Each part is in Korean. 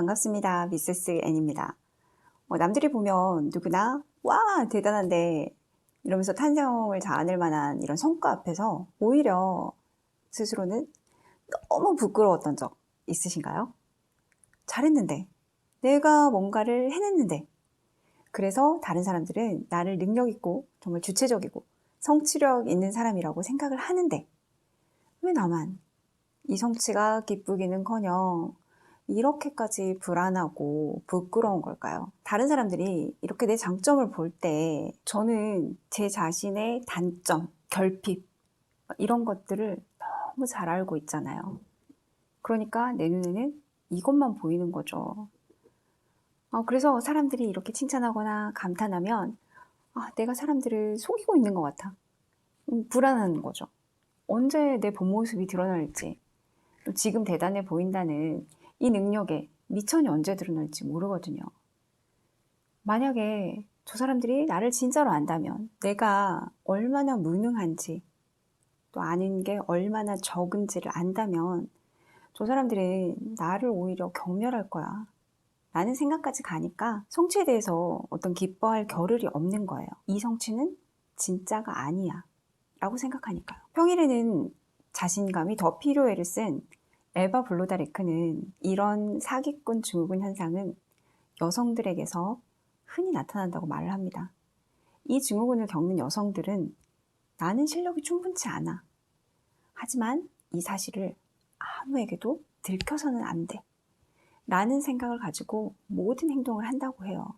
반갑습니다. 미세스 N입니다. 남들이 보면 누구나 와 대단한데 이러면서 탄성을 자아낼 만한 이런 성과 앞에서 오히려 스스로는 너무 부끄러웠던 적 있으신가요? 잘했는데, 내가 뭔가를 해냈는데, 그래서 다른 사람들은 나를 능력 있고 정말 주체적이고 성취력 있는 사람이라고 생각을 하는데 왜 나만 이 성취가 기쁘기는커녕 이렇게까지 불안하고 부끄러운 걸까요? 다른 사람들이 이렇게 내 장점을 볼 때 저는 제 자신의 단점, 결핍 이런 것들을 너무 잘 알고 있잖아요. 그러니까 내 눈에는 이것만 보이는 거죠. 그래서 사람들이 이렇게 칭찬하거나 감탄하면 내가 사람들을 속이고 있는 것 같아. 불안한 거죠. 언제 내 본 모습이 드러날지, 또 지금 대단해 보인다는 이 능력에 미천이 언제 드러날지 모르거든요. 만약에 저 사람들이 나를 진짜로 안다면, 내가 얼마나 무능한지, 또 아는 게 얼마나 적은지를 안다면 저 사람들은 나를 오히려 경멸할 거야 라는 생각까지 가니까 성취에 대해서 어떤 기뻐할 겨를이 없는 거예요. 이 성취는 진짜가 아니야 라고 생각하니까요. 평일에는 자신감이 더 필요해를 쓴 엘바 블로다레크는 이런 사기꾼 증후군 현상은 여성들에게서 흔히 나타난다고 말을 합니다. 이 증후군을 겪는 여성들은 나는 실력이 충분치 않아. 하지만 이 사실을 아무에게도 들켜서는 안 돼. 라는 생각을 가지고 모든 행동을 한다고 해요.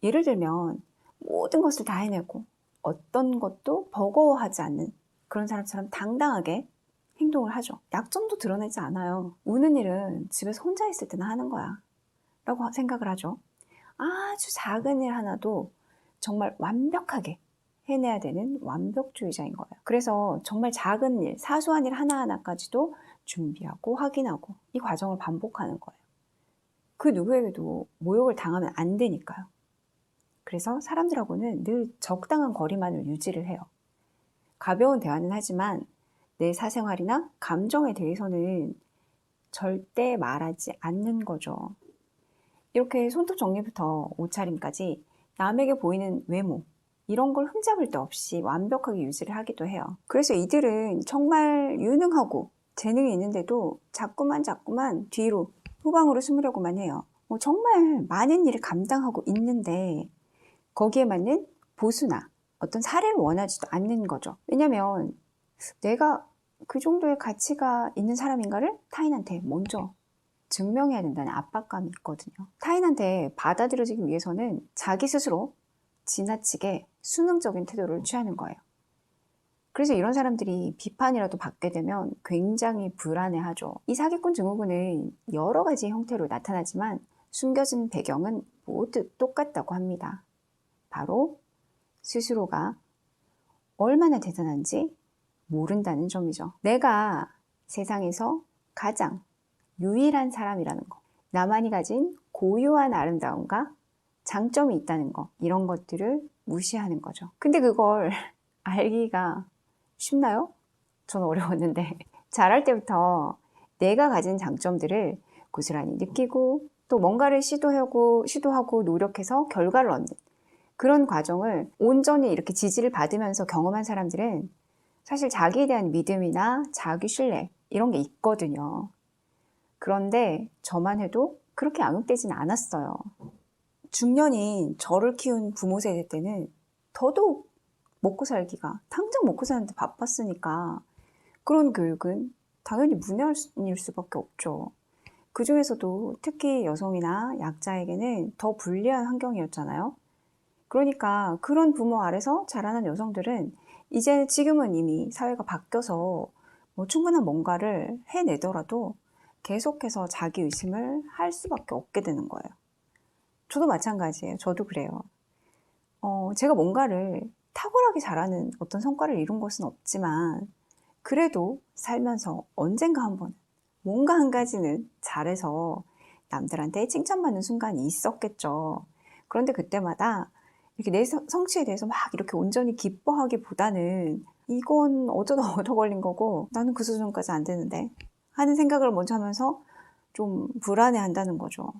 예를 들면 모든 것을 다 해내고 어떤 것도 버거워하지 않는 그런 사람처럼 당당하게 행동을 하죠. 약점도 드러내지 않아요. 우는 일은 집에서 혼자 있을 때나 하는 거야 라고 생각을 하죠. 아주 작은 일 하나도 정말 완벽하게 해내야 되는 완벽주의자인 거예요. 그래서 정말 작은 일, 사소한 일 하나하나까지도 준비하고 확인하고 이 과정을 반복하는 거예요. 그 누구에게도 모욕을 당하면 안 되니까요. 그래서 사람들하고는 늘 적당한 거리만을 유지를 해요. 가벼운 대화는 하지만 내 사생활이나 감정에 대해서는 절대 말하지 않는 거죠. 이렇게 손톱 정리부터 옷차림까지 남에게 보이는 외모 이런 걸 흠잡을 데 없이 완벽하게 유지를 하기도 해요. 그래서 이들은 정말 유능하고 재능이 있는데도 자꾸만 뒤로 후방으로 숨으려고만 해요. 정말 많은 일을 감당하고 있는데 거기에 맞는 보수나 어떤 사례를 원하지도 않는 거죠. 왜냐면 내가 그 정도의 가치가 있는 사람인가를 타인한테 먼저 증명해야 된다는 압박감이 있거든요. 타인한테 받아들여지기 위해서는 자기 스스로 지나치게 수능적인 태도를 취하는 거예요. 그래서 이런 사람들이 비판이라도 받게 되면 굉장히 불안해하죠. 이 사기꾼 증후군은 여러 가지 형태로 나타나지만 숨겨진 배경은 모두 똑같다고 합니다. 바로 스스로가 얼마나 대단한지 모른다는 점이죠. 내가 세상에서 가장 유일한 사람이라는 거, 나만이 가진 고유한 아름다움과 장점이 있다는 거, 이런 것들을 무시하는 거죠. 근데 그걸 알기가 쉽나요? 저는 어려웠는데 자랄 때부터 내가 가진 장점들을 고스란히 느끼고 또 뭔가를 시도하고 노력해서 결과를 얻는 그런 과정을 온전히 이렇게 지지를 받으면서 경험한 사람들은 사실 자기에 대한 믿음이나 자기 신뢰 이런 게 있거든요. 그런데 저만 해도 그렇게 양육되진 않았어요. 중년인 저를 키운 부모 세대 때는 더더욱 먹고 살기가 당장 먹고 사는데 바빴으니까 그런 교육은 당연히 문화일 수밖에 없죠. 그 중에서도 특히 여성이나 약자에게는 더 불리한 환경이었잖아요. 그러니까 그런 부모 아래서 자라난 여성들은 지금은 이미 사회가 바뀌어서 충분한 뭔가를 해내더라도 계속해서 자기의심을 할 수밖에 없게 되는 거예요. 저도 마찬가지예요. 저도 그래요. 제가 뭔가를 탁월하게 잘하는 어떤 성과를 이룬 것은 없지만 그래도 살면서 언젠가 한 번 뭔가 한 가지는 잘해서 남들한테 칭찬받는 순간이 있었겠죠. 그런데 그때마다 이렇게 내 성취에 대해서 막 이렇게 온전히 기뻐하기보다는 이건 어쩌다 얻어 걸린 거고 나는 그 수준까지 안 되는데 하는 생각을 먼저 하면서 좀 불안해한다는 거죠.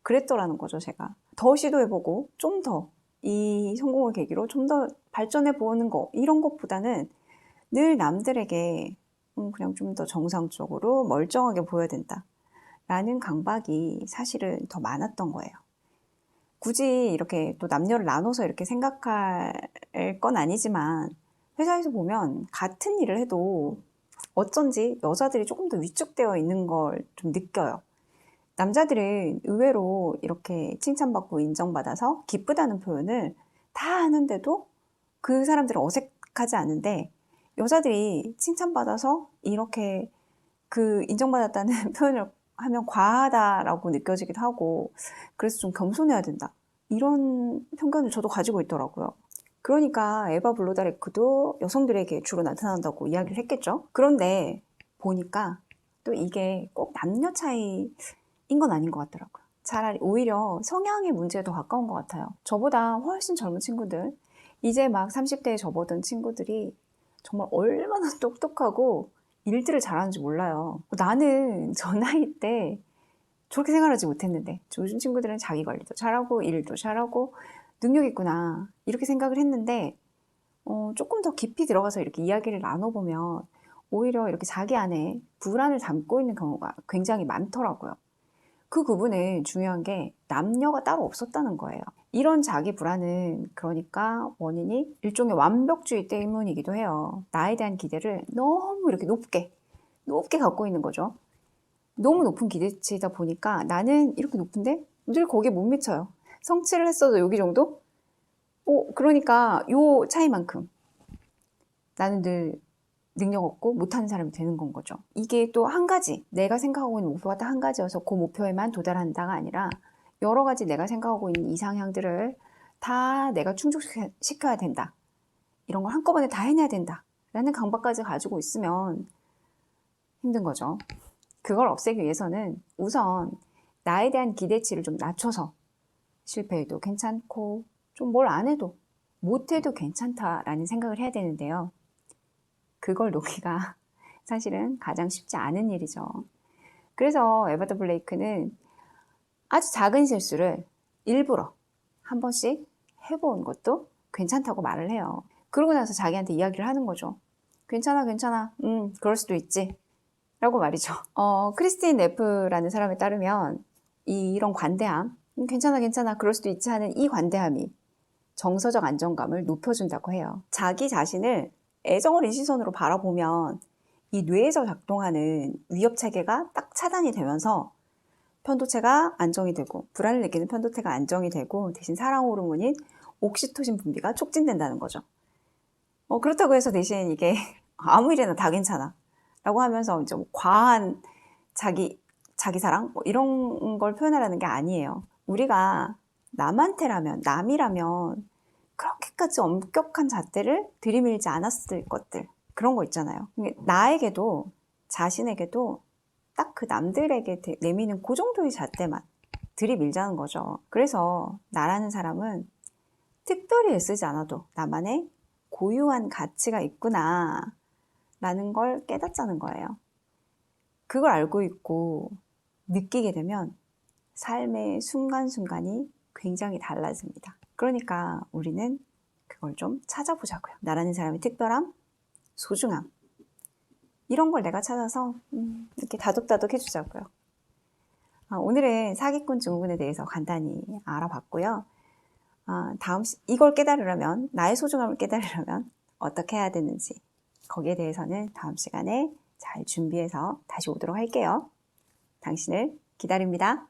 그랬더라는 거죠, 제가. 더 시도해보고 좀 더 이 성공을 계기로 좀 더 발전해보는 거, 이런 것보다는 늘 남들에게 그냥 좀 더 정상적으로 멀쩡하게 보여야 된다 라는 강박이 사실은 더 많았던 거예요. 굳이 이렇게 또 남녀를 나눠서 이렇게 생각할 건 아니지만 회사에서 보면 같은 일을 해도 어쩐지 여자들이 조금 더 위축되어 있는 걸 좀 느껴요. 남자들은 의외로 이렇게 칭찬받고 인정받아서 기쁘다는 표현을 다 하는데도 그 사람들은 어색하지 않은데, 여자들이 칭찬받아서 이렇게 그 인정받았다는 표현을 하면 과하다라고 느껴지기도 하고, 그래서 좀 겸손해야 된다, 이런 편견을 저도 가지고 있더라고요. 그러니까 에바 블로다레크도 여성들에게 주로 나타난다고 이야기를 했겠죠. 그런데 보니까 또 이게 꼭 남녀 차이인 건 아닌 것 같더라고요. 차라리 오히려 성향의 문제에 더 가까운 것 같아요. 저보다 훨씬 젊은 친구들, 이제 막 30대에 접어든 친구들이 정말 얼마나 똑똑하고 일들을 잘하는지 몰라요. 나는 저 나이 때 저렇게 생각하지 못했는데 요즘 친구들은 자기 관리도 잘하고 일도 잘하고 능력 있구나, 이렇게 생각을 했는데 조금 더 깊이 들어가서 이렇게 이야기를 나눠보면 오히려 이렇게 자기 안에 불안을 담고 있는 경우가 굉장히 많더라고요. 그 부분에 중요한 게 남녀가 따로 없었다는 거예요. 이런 자기 불안은 그러니까 원인이 일종의 완벽주의 때문이기도 해요. 나에 대한 기대를 너무 이렇게 높게 갖고 있는 거죠. 너무 높은 기대치다 보니까 나는 이렇게 높은데 늘 거기에 못 미쳐요. 성취를 했어도 여기 정도? 그러니까 요 차이만큼 나는 늘 능력 없고 못하는 사람이 되는 건 거죠. 이게 또 한 가지, 내가 생각하고 있는 목표가 딱 한 가지여서 그 목표에만 도달한다가 아니라 여러 가지 내가 생각하고 있는 이상향들을 다 내가 충족시켜야 된다, 이런 걸 한꺼번에 다 해내야 된다 라는 강박까지 가지고 있으면 힘든 거죠. 그걸 없애기 위해서는 우선 나에 대한 기대치를 좀 낮춰서 실패해도 괜찮고 좀 뭘 안 해도 못해도 괜찮다라는 생각을 해야 되는데요. 그걸 놓기가 사실은 가장 쉽지 않은 일이죠. 그래서 에바 더 블레이크는 아주 작은 실수를 일부러 한 번씩 해본 것도 괜찮다고 말을 해요. 그러고 나서 자기한테 이야기를 하는 거죠. 괜찮아, 그럴 수도 있지 라고 말이죠. 크리스틴 네프라는 사람에 따르면 이런 관대함, 괜찮아, 그럴 수도 있지 하는 이 관대함이 정서적 안정감을 높여준다고 해요. 자기 자신을 애정어린 시선으로 바라보면 이 뇌에서 작동하는 위협체계가 딱 차단이 되면서 편도체가 안정이 되고, 불안을 느끼는 편도체가 안정이 되고, 대신 사랑 호르몬인 옥시토신 분비가 촉진된다는 거죠. 그렇다고 해서 대신 이게 아무 일이나 다 괜찮아 라고 하면서 이제 과한 자기 사랑 이런 걸 표현하라는 게 아니에요. 우리가 남이라면 그렇게까지 엄격한 잣대를 들이밀지 않았을 것들, 그런 거 있잖아요. 나에게도 자신에게도 딱 그 남들에게 내미는 그 정도의 잣대만 들이밀자는 거죠. 그래서 나라는 사람은 특별히 애쓰지 않아도 나만의 고유한 가치가 있구나 라는 걸 깨닫자는 거예요. 그걸 알고 있고 느끼게 되면 삶의 순간순간이 굉장히 달라집니다. 그러니까 우리는 그걸 좀 찾아보자고요. 나라는 사람의 특별함, 소중함, 이런 걸 내가 찾아서 이렇게 다독다독 해주자고요. 오늘은 사기꾼 증후군에 대해서 간단히 알아봤고요. 이걸 깨달으려면, 나의 소중함을 깨달으려면 어떻게 해야 되는지, 거기에 대해서는 다음 시간에 잘 준비해서 다시 오도록 할게요. 당신을 기다립니다.